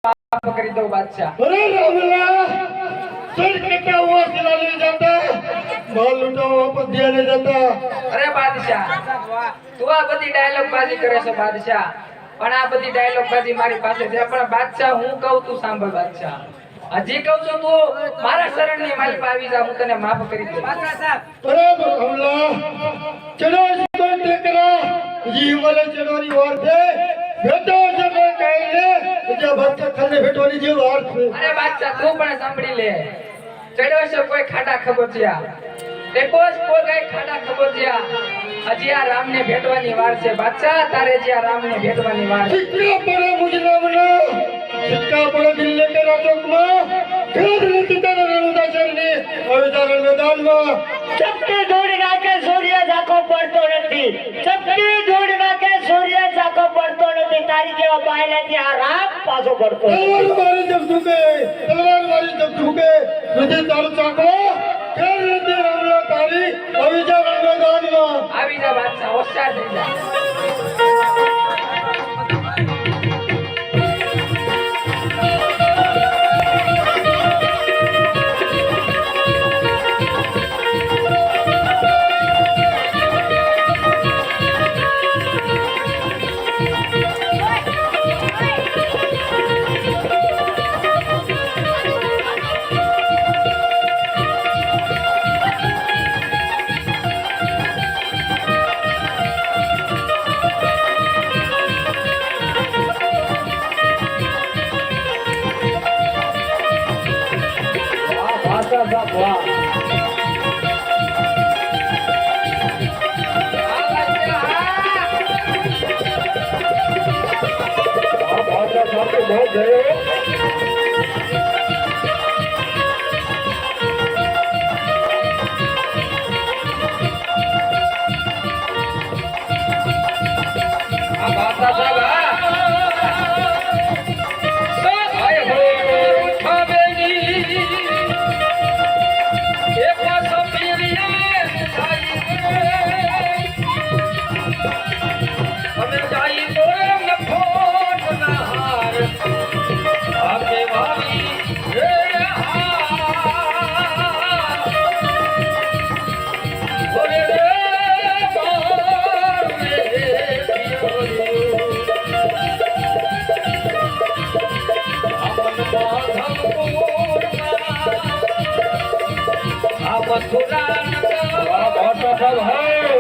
माफ कर दो बादशाह। अरे रामला सर कटा हुआ सिला ले जाता माल लूटा वापस दिया नहीं जाता। अरे बादशाह તું આ બધી ડાયલોગ બાજી કરે છે બાદશાહ, પણ આ બધી ડાયલોગ બાજી મારી પાસે છે, પણ બાદશાહ હું કહું તું સાંભળ બાદશાહ, હજી કહું છું તું મારા શરણની માલિક આવી જા, હું તને માફ કરી દઉં બાદશાહ સાહેબ। अरे रामला चलो इसको टेकरा जी वाले चढ़ोरी वार थे बेटो से कोई कहे जब बच्चा खल्ले बेटोरी जी वार थे। अरे बादशाह તું પણ સાંભળી લે, ચડ્યો છે કોઈ ખાડા ખબોચિયા, દેખોસ કોઈ કઈ ખાડા ખબોચિયા, હજી આ રામને ભેટવાની વાર છે બાદશાહ, તારે જે આ રામને ભેટવાની વાર છે। सिक्का पड़े मुझे नामना सिक्का पड़े दिल्ली के राजोक में खेद नीति तेरे रणुदा चरनी अविचारण मैदान में ચપટી ધૂળ નાખે સૂર્ય ઝાકો પડતો નથી, ચપટી ધૂળ નાખે સૂર્ય ઝાકો પડતો નથી, તારી જેવા બાયલાથી આ રાત પાછો પડતો तलवार मारी जब झुके मुझे तारू चाको खेद नीति रामला तारी अविचारण मैदान में। આવી જા બાદશાહ, હોશિયાર થઈ જા। बहुत सब है